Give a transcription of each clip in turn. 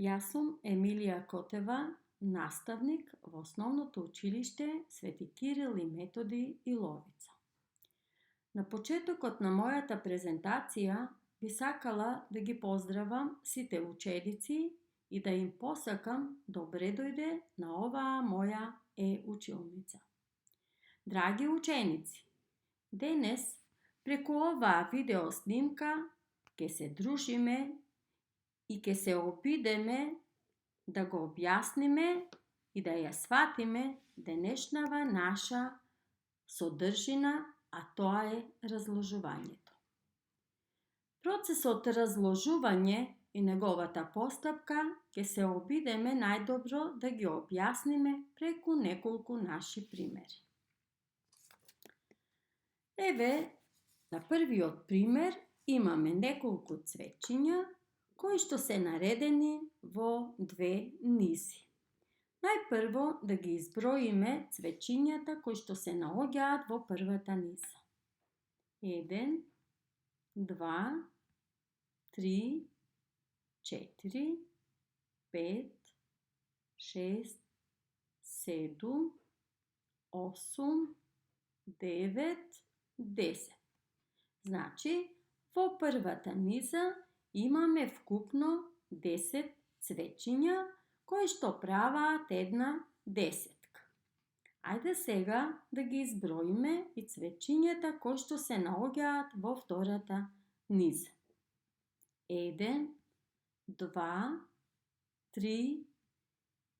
Јас сум Емилија Котева, наставник во Основното училиште Свети Кирил и Методи Иловица. На почетокот на мојата презентација би сакала да ги поздравам сите ученици и да им посакам добре дојде на оваа моја училница. Драги ученици, денес преку оваа видео снимка ќе се дружиме и ќе се обидеме да го објасниме и да ја сватиме денешнава наша содржина, а тоа е разложувањето. Процесот разложување и неговата постапка ќе се обидеме најдобро да ги објасниме преку неколку наши примери. Еве, на првиот пример имаме неколку цвеќиња кои што се наредени во две низи. Најпрво да ги изброиме цвеќињата кои што се наоѓаат во првата низа. 1, 2, 3, 4, 5, 6, 7, 8, 9, 10. Значи, во првата низа имаме вкупно 10 цвеќиња кои што праваат една десетка. Ајде сега да ги изброиме и цвеќињата кои што се наоѓаат во втората низа. 1, 2, 3,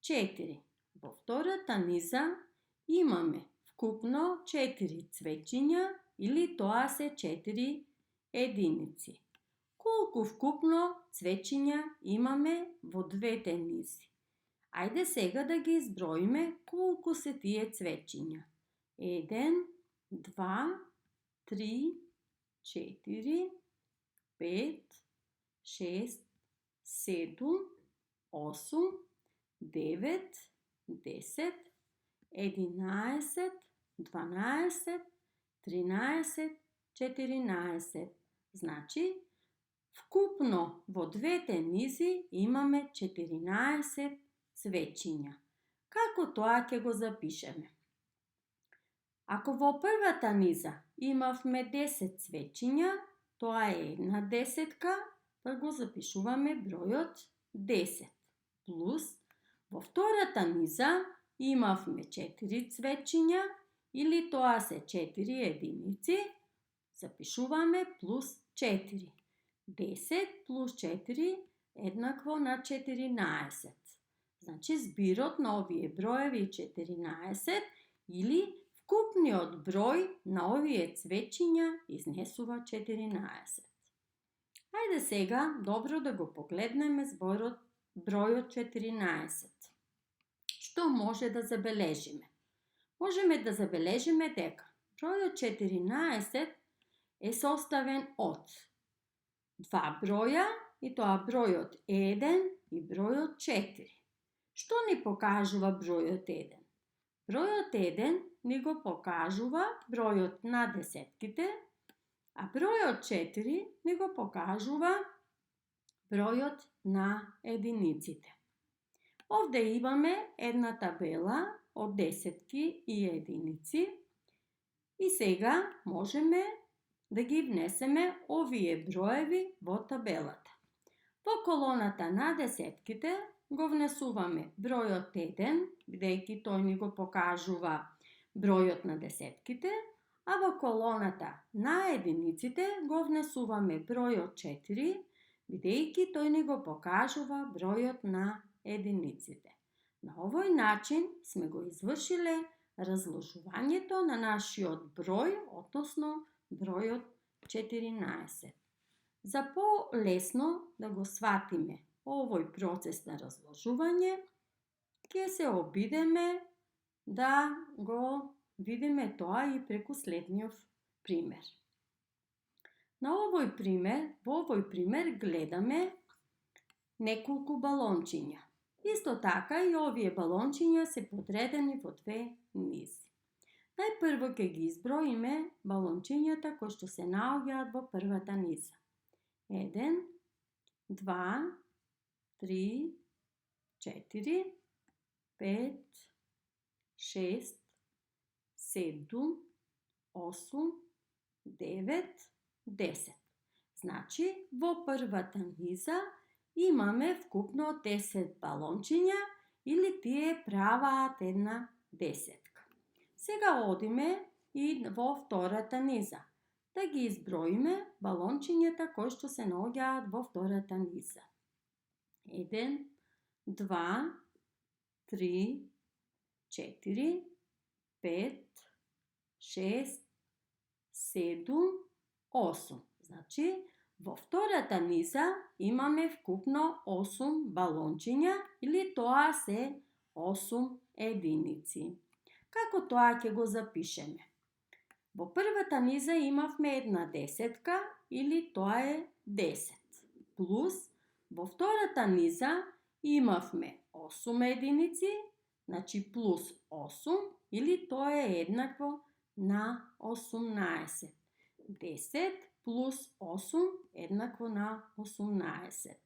4. Во втората низа имаме вкупно 4 цвеќиња или тоа се 4 единици. Колку вкупно цвеќиња имаме во двете низи? Ајде сега да ги изброиме колку се тие цвеќиња. 1, 2, 3, 4, 5, 6, 7, 8, 9, 10, 11, 12, 13, 14. Значи, вкупно во двете низи имаме 14 цвеќиња. Како тоа ќе го запишеме? Ако во првата низа имавме 10 цвеќиња, тоа е една десетка, па го запишуваме бројот 10. Плюс, во втората низа имавме 4 цвеќиња, или тоа се 4 единици, запишуваме плюс 4. 10 плюс 4 еднакво на 14. Значи, збирот на овие броеви 14 или вкупниот број на овие цвеќиња изнесува 14. Ајде сега добро да го погледнеме бројот 14. Што може да забележиме? Можеме да забележиме дека бројот 14 е составен од два броја, и тоа бројот 1 и бројот 4. Што ни покажува бројот 1? Бројот 1 ни го покажува бројот на десетките, а бројот 4 ни го покажува бројот на единиците. Овде имаме една табела од десетки и единици и сега можеме да ги внесеме овие броеви во табелата. Во колоната на десетките го внесуваме бројот 1, бидејќи тој ни го покажува бројот на десетките, а во колоната на единиците го внесуваме бројот 4, бидејќи тој ни го покажува бројот на единиците. На овој начин сме го извршиле разложувањето на нашиот број, односно бројот 14. За по-лесно да го сватиме овој процес на разложување, ќе се обидеме да го видиме тоа и преку следниот пример. Во овој пример гледаме неколку балончиња. Исто така и овие балончиња се подредени во две низи. Најпрво ќе ги изброиме балончињата кои што се наоѓаат во првата низа. 1, 2, 3, 4, 5, 6, 7, 8, 9, 10. Значи, во првата низа имаме вкупно 10 балончиња или тие праваат една десетка. Сега одиме и во втората низа. Да ги изброиме балончињата кои што се наоѓаат во втората низа. 1, 2, 3, 4, 5, 6, 7, 8. Значи, во втората низа имаме вкупно 8 балончиња или тоа се 8 единици. Како тоа ќе го запишеме? Во првата низа имавме една десетка или тоа е 10. Плюс во втората низа имавме 8 единици, значи плюс 8 или тоа е еднакво на 18. 10 плюс 8 еднакво на 18.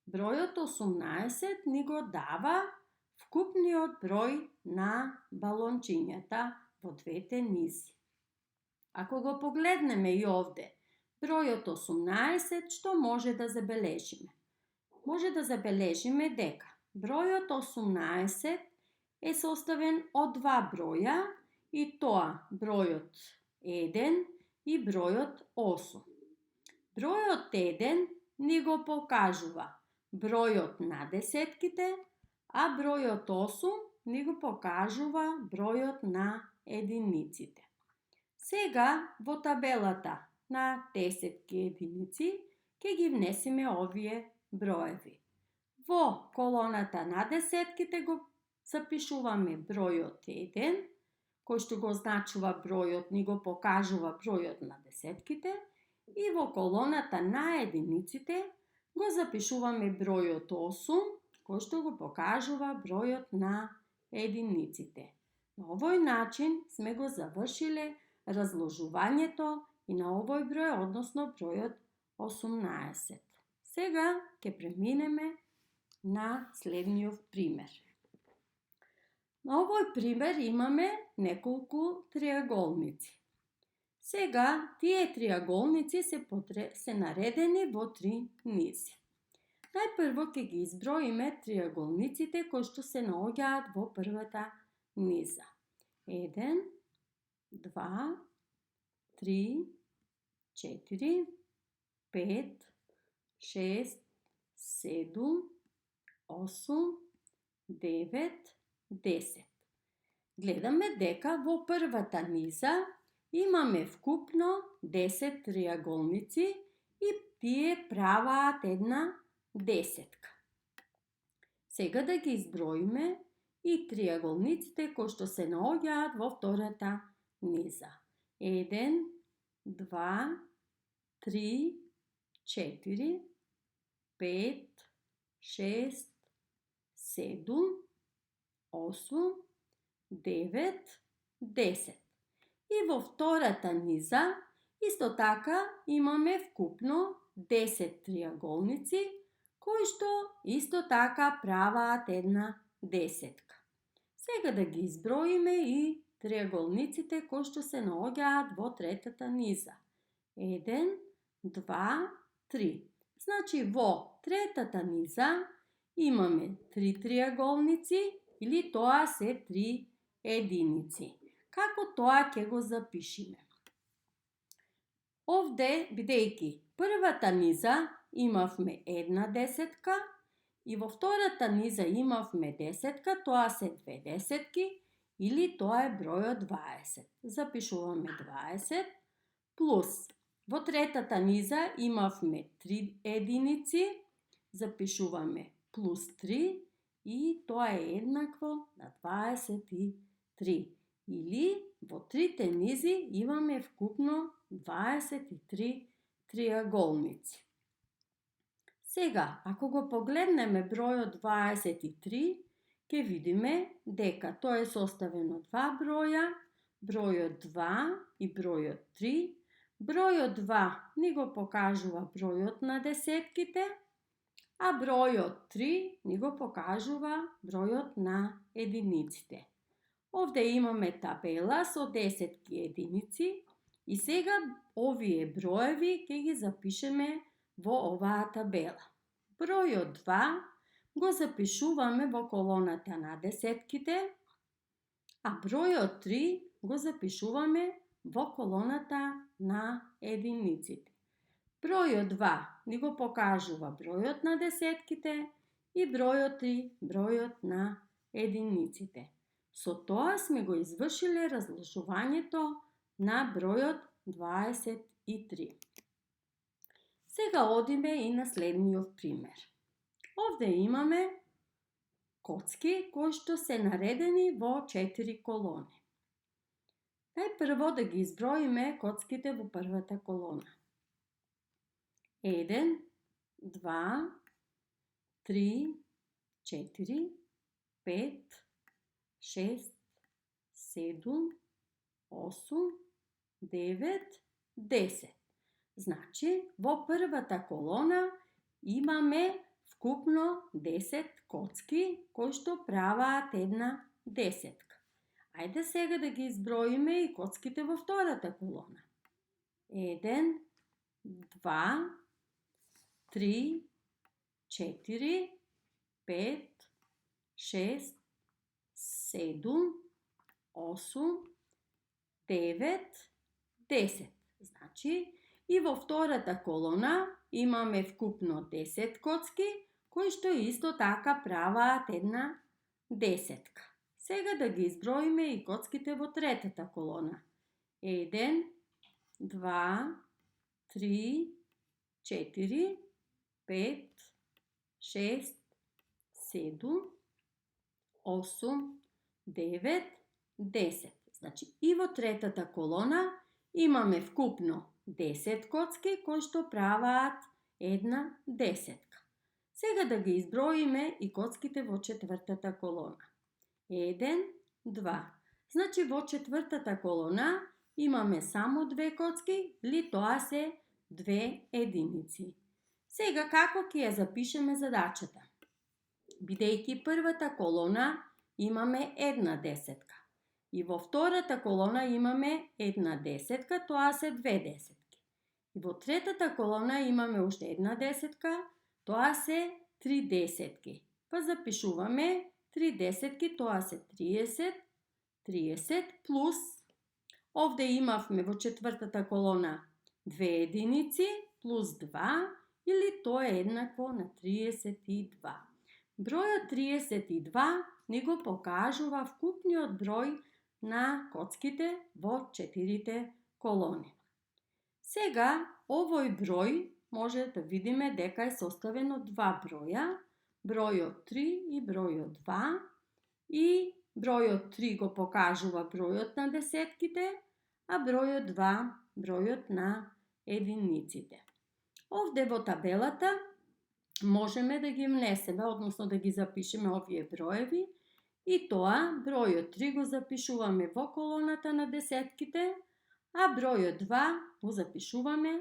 Бројот 18 ни го дава вкупниот број на балончињата во двете низи. Ако го погледнеме и овде, бројот 18, што може да забележиме? Може да забележиме дека бројот 18 е составен од два броја и тоа бројот 1 и бројот 8. Бројот 1 ни го покажува бројот на десетките, а бројот 8 ни го покажува бројот на единиците. Сега во табелата на десетки единици ќе ги внесеме овие броеви. Во колоната на десетките го запишуваме бројот 1, кој што го означува бројот, ни го покажува бројот на десетките, и во колоната на единиците го запишуваме бројот 8, кој што го покажува бројот на единиците. На овој начин сме го завршиле разложувањето и на овој број, односно бројот 18. Сега ќе преминеме на следниот пример. На овој пример имаме неколку триаголници. Сега тие триаголници се наредени во три низи. Најпрво ќе ги изброиме триаголниците кои што се наоѓаат во првата низа. 1, 2, 3, 4, 5, 6, 7, 8, 9, 10. Гледаме дека во првата низа имаме вкупно 10 триаголници и тие праваат една десетка. Сега да ги изброиме и триаголниците кои што се наоѓаат во втората низа. 1, 2, 3, 4, 5, 6, 7, 8, 9, 10. И во втората низа исто така имаме вкупно 10 триаголници кои што исто така праваат една десетка. Сега да ги изброиме и триаголниците кои што се наоѓаат во третата низа. 1, 2, 3. Значи во третата низа имаме 3 триаголници или тоа се 3 единици. Како тоа ќе го запишеме? Овде, бидејќи првата низа имавме една десетка и во втората низа имавме десетка, тоа се две десетки или тоа е бројот 20. Запишуваме 20 плюс во третата низа имавме 3 единици, запишуваме плюс 3 и тоа е еднакво на 23. Или во трите низи имаме вкупно 23 триаголници. Сега, ако го погледнеме бројот 23, ќе видиме дека тој е составен од два броја, бројот 2 и бројот 3. Бројот 2 ни го покажува бројот на десетките, а бројот 3 ни го покажува бројот на единиците. Овде имаме табела со 10 единици и сега овие броеви ќе ги запишеме во оваа табела. Бројот 2 го запишуваме во колоната на десетките, а бројот 3 го запишуваме во колоната на единиците. Бројот 2 ни го покажува бројот на десетките и бројот 3 бројот на единиците. Со тоа сме го извршиле разложувањето на бројот 23. Сега одиме и на следниот пример. Овде имаме коцки кои што се наредени во 4 колони. Најпрво да ги изброиме коцките во првата колона. 1, 2, 3, 4, 5, 6, 7, 8, 9, 10. Значи, во првата колона имаме вкупно 10 коцки кои што праваат една десетка. Ајде сега да ги изброиме и коцките во втората колона. 1, 2, 3, 4, 5, 6, 7, 8, 9, 10. Значи, и во втората колона имаме вкупно 10 коцки, кои што исто така праваат една десетка. Сега да ги изброиме и коцките во третата колона. 1, 2, 3, 4, 5, 6, 7, 8, 9, 10. Значи, и во третата колона имаме вкупно 10 коцки кои што праваат една десетка. Сега да ги изброиме и коцките во четвртата колона. 1, 2. Значи, во четвртата колона имаме само 2 коцки, или тоа се 2 единици. Сега како ќе ја запишеме задачата? Бидејќи првата колона имаме една десетка и во втората колона имаме една десетка, тоа се 2 десетки. И во третата колона имаме уште една десетка, тоа се 3 десетки. Па запишуваме 3 десетки, тоа се 30, 30 плюс, овде имавме во четвртата колона 2 единици плюс 2, или тоа е еднакво на 32. Бројот 32 ни го покажува вкупниот број на коцките во 4 колони. Сега, овој број може да видиме дека е составен од два броја, бројот 3 и бројот 2, и бројот 3 го покажува бројот на десетките, а бројот 2 бројот на единиците. Овде во табелата можеме да ги внесеме, односно да ги запишеме овие броеви, и тоа бројот 3 го запишуваме во колоната на десетките, а бројот 2 го запишуваме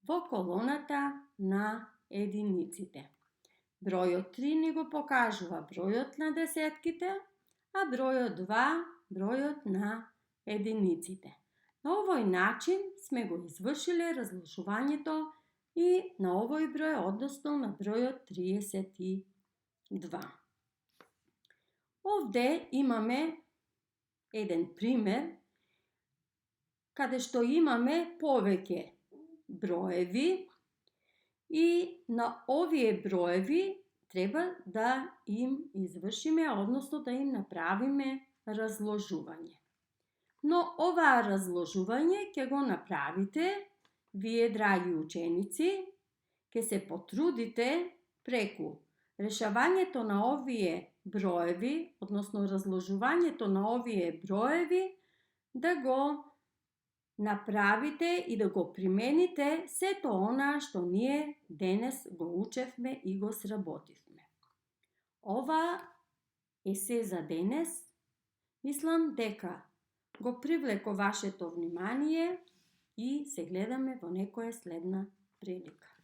во колоната на единиците. Бројот 3 ни го покажува бројот на десетките, а бројот 2 бројот на единиците. На овој начин сме го извршиле разложувањето и на овој број, односно на бројот 32. Овде имаме еден пример каде што имаме повеќе броеви и на овие броеви треба да им извршиме, односно да им направиме разложување. Но оваа разложување ќе го направите вие, драги ученици, ќе се потрудите преку решавањето на овие броеви, односно разложувањето на овие броеви, да го направите и да го примените сето она што ние денес го учевме и го сработивме. Ова е се за денес. Мислам дека го привлеко вашето внимание и се гледаме во некоја следна прилика.